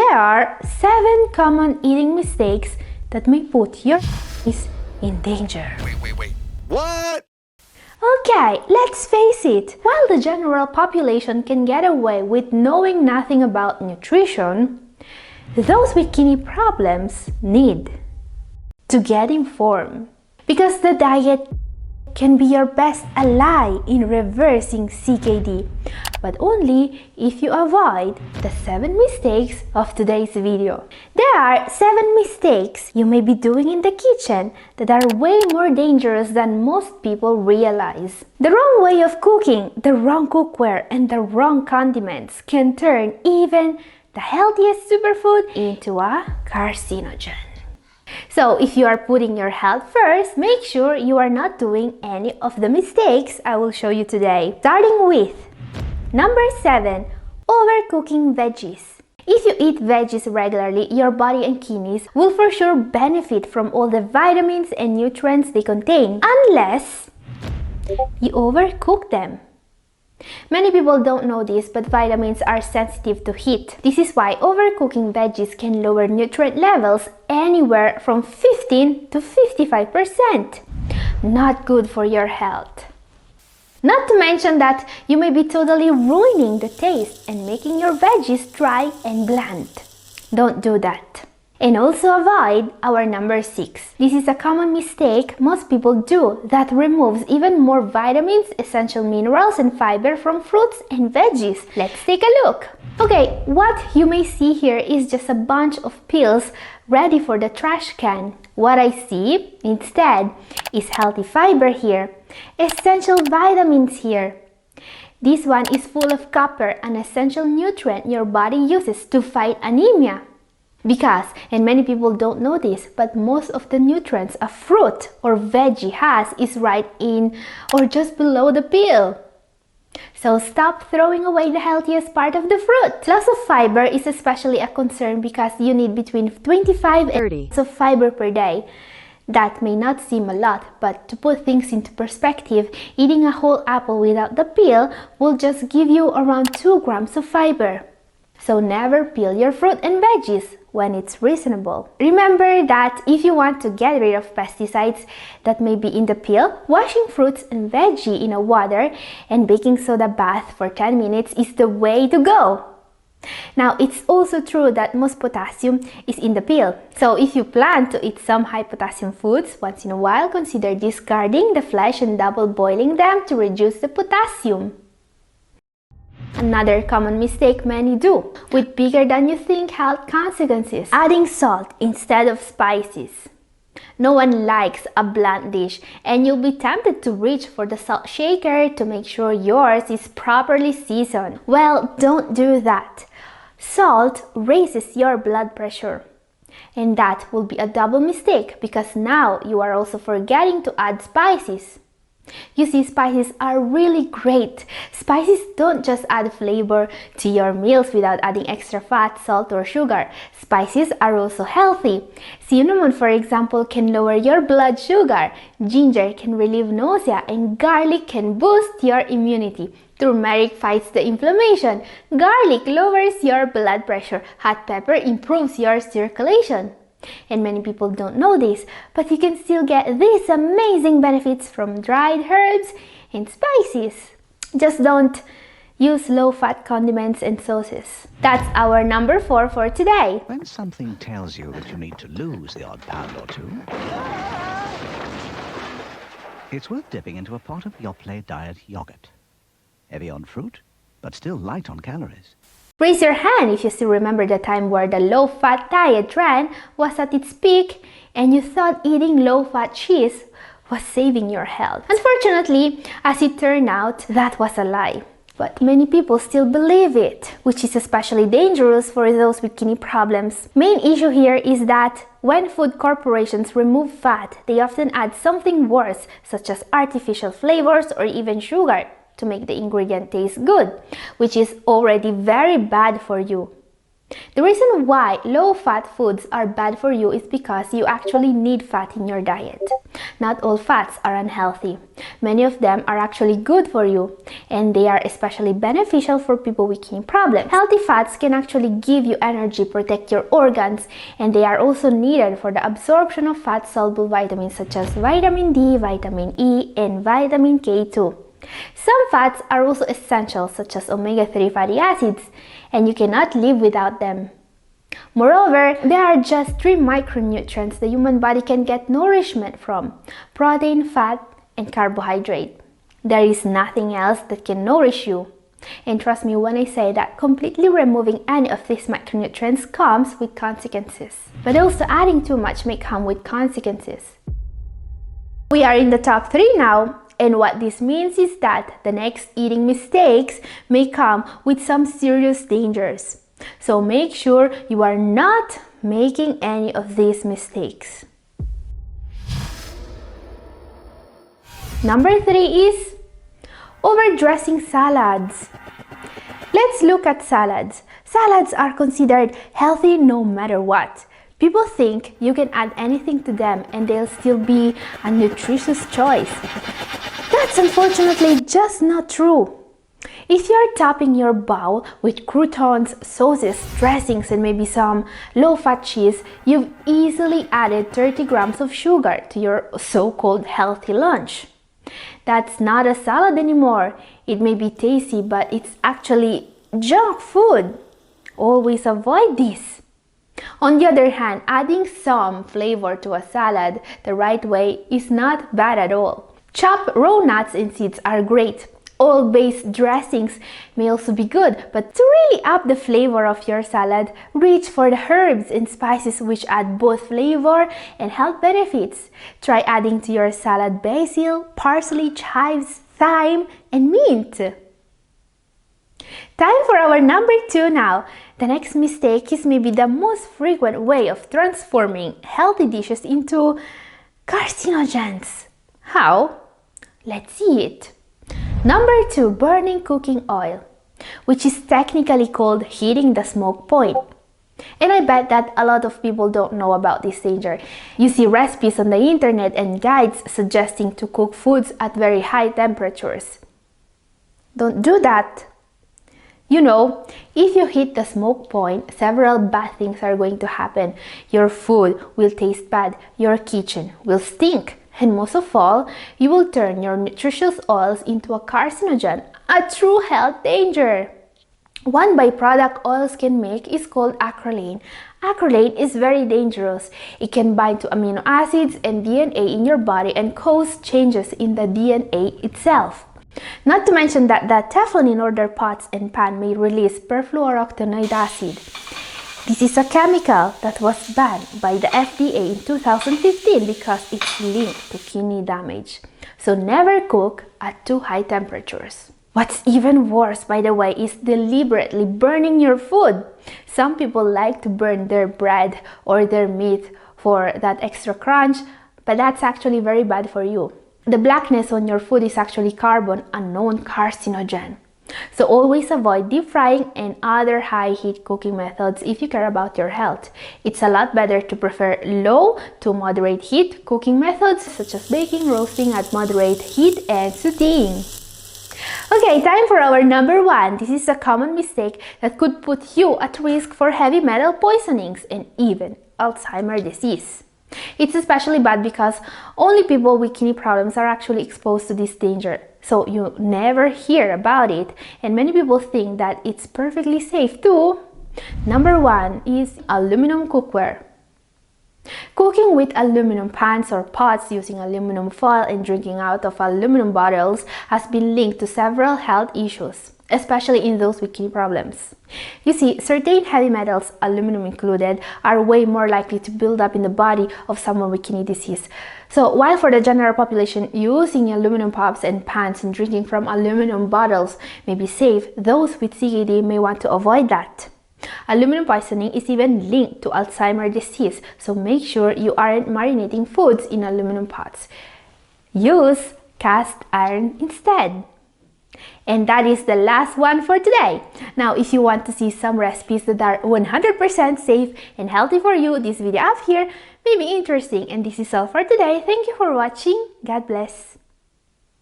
There are 7 common eating mistakes that may put your kidneys in danger. Wait. What? Okay, let's face it. While the general population can get away with knowing nothing about nutrition, those with kidney problems need to get informed. Because the diet can be your best ally in reversing CKD, but only if you avoid the 7 mistakes of today's video. There are 7 mistakes you may be doing in the kitchen that are way more dangerous than most people realize. The wrong way of cooking, the wrong cookware, and the wrong condiments can turn even the healthiest superfood into a carcinogen. So if you are putting your health first, make sure you are not doing any of the mistakes I will show you today. Starting with number 7, overcooking veggies. If you eat veggies regularly, your body and kidneys will for sure benefit from all the vitamins and nutrients they contain, unless you overcook them. Many people don't know this, but vitamins are sensitive to heat. This is why overcooking veggies can lower nutrient levels anywhere from 15 to 55%. Not good for your health. Not to mention that you may be totally ruining the taste and making your veggies dry and bland. Don't do that. And also avoid our number 6. This is a common mistake most people do that removes even more vitamins, essential minerals, and fiber from fruits and veggies. Let's take a look. Okay, what you may see here is just a bunch of pills ready for the trash can. What I see instead is healthy fiber here, essential vitamins here. This one is full of copper, an essential nutrient your body uses to fight anemia. Because, and many people don't know this, but most of the nutrients a fruit or veggie has is right in or just below the peel. So stop throwing away the healthiest part of the fruit. Loss of fiber is especially a concern because you need between 25 and 30 of fiber per day. That may not seem a lot, but to put things into perspective, eating a whole apple without the peel will just give you around 2 grams of fiber. So never peel your fruit and veggies when it's reasonable. Remember that if you want to get rid of pesticides that may be in the peel, washing fruits and veggie in a water and baking soda bath for 10 minutes is the way to go. Now, it's also true that most potassium is in the peel. So if you plan to eat some high potassium foods once in a while, consider discarding the flesh and double boiling them to reduce the potassium. Another common mistake many do, with bigger than you think health consequences: adding salt instead of spices. No one likes a bland dish, and you'll be tempted to reach for the salt shaker to make sure yours is properly seasoned. Well, don't do that. Salt raises your blood pressure. And that will be a double mistake because now you are also forgetting to add spices. You see, spices are really great. Spices don't just add flavor to your meals without adding extra fat, salt, or sugar. Spices are also healthy. Cinnamon, for example, can lower your blood sugar. Ginger can relieve nausea, and garlic can boost your immunity. Turmeric fights the inflammation. Garlic lowers your blood pressure. Hot pepper improves your circulation. And many people don't know this, but you can still get these amazing benefits from dried herbs and spices. Just don't use low-fat condiments and sauces. That's our number 4 for today. When something tells you that you need to lose the odd pound or 2, it's worth dipping into a pot of Yoplait Diet yogurt. Heavy on fruit, but still light on calories. Raise your hand if you still remember the time where the low-fat diet trend was at its peak and you thought eating low-fat cheese was saving your health. Unfortunately, as it turned out, that was a lie. But many people still believe it, which is especially dangerous for those with kidney problems. Main issue here is that when food corporations remove fat, they often add something worse, such as artificial flavors or even sugar, to make the ingredient taste good, which is already very bad for you. The reason why low-fat foods are bad for you is because you actually need fat in your diet. Not all fats are unhealthy. Many of them are actually good for you, and they are especially beneficial for people with kidney problems. Healthy fats can actually give you energy, protect your organs, and they are also needed for the absorption of fat-soluble vitamins such as vitamin D, vitamin E, and vitamin K2. Some fats are also essential, such as omega-3 fatty acids, and you cannot live without them. Moreover, there are just 3 micronutrients the human body can get nourishment from: protein, fat, and carbohydrate. There is nothing else that can nourish you. And trust me when I say that completely removing any of these micronutrients comes with consequences. But also adding too much may come with consequences. We are in the top 3 now. And what this means is that the next eating mistakes may come with some serious dangers. So make sure you are not making any of these mistakes. Number 3 is overdressing salads. Let's look at salads. Salads are considered healthy no matter what. People think you can add anything to them and they'll still be a nutritious choice. That's unfortunately just not true. If you're topping your bowl with croutons, sauces, dressings, and maybe some low-fat cheese, you've easily added 30 grams of sugar to your so-called healthy lunch. That's not a salad anymore. It may be tasty, but it's actually junk food. Always avoid this. On the other hand, adding some flavor to a salad the right way is not bad at all. Chopped raw nuts and seeds are great. Oil-based dressings may also be good, but to really up the flavor of your salad, reach for the herbs and spices which add both flavor and health benefits. Try adding to your salad basil, parsley, chives, thyme, and mint. Time for our number 2 now. The next mistake is maybe the most frequent way of transforming healthy dishes into carcinogens. How? Let's see it. Number 2, burning cooking oil, which is technically called hitting the smoke point. And I bet that a lot of people don't know about this danger. You see recipes on the internet and guides suggesting to cook foods at very high temperatures. Don't do that. You know, if you hit the smoke point, several bad things are going to happen. Your food will taste bad, your kitchen will stink, and most of all, you will turn your nutritious oils into a carcinogen, a true health danger. One byproduct oils can make is called acrolein. Acrolein is very dangerous. It can bind to amino acids and DNA in your body and cause changes in the DNA itself. Not to mention that the Teflon in other pots and pan may release perfluorooctanoic acid. This is a chemical that was banned by the FDA in 2015 because it's linked to kidney damage. So never cook at too high temperatures. What's even worse, by the way, is deliberately burning your food. Some people like to burn their bread or their meat for that extra crunch, but that's actually very bad for you. The blackness on your food is actually carbon, a known carcinogen. So always avoid deep frying and other high heat cooking methods if you care about your health. It's a lot better to prefer low to moderate heat cooking methods such as baking, roasting at moderate heat, and sauteing. Okay, time for our number 1. This is a common mistake that could put you at risk for heavy metal poisonings and even Alzheimer's disease. It's especially bad because only people with kidney problems are actually exposed to this danger, so you never hear about it, and many people think that it's perfectly safe too. Number 1 is aluminum cookware. Cooking with aluminum pans or pots using aluminum foil and drinking out of aluminum bottles has been linked to several health issues, especially in those with kidney problems. You see, certain heavy metals, aluminum included, are way more likely to build up in the body of someone with kidney disease. So while for the general population, using aluminum pots and pans and drinking from aluminum bottles may be safe, those with CKD may want to avoid that. Aluminum poisoning is even linked to Alzheimer's disease, so make sure you aren't marinating foods in aluminum pots. Use cast iron instead. And that is the last one for today. Now, if you want to see some recipes that are 100% safe and healthy for you, this video up here may be interesting. And this is all for today. Thank you for watching. God bless.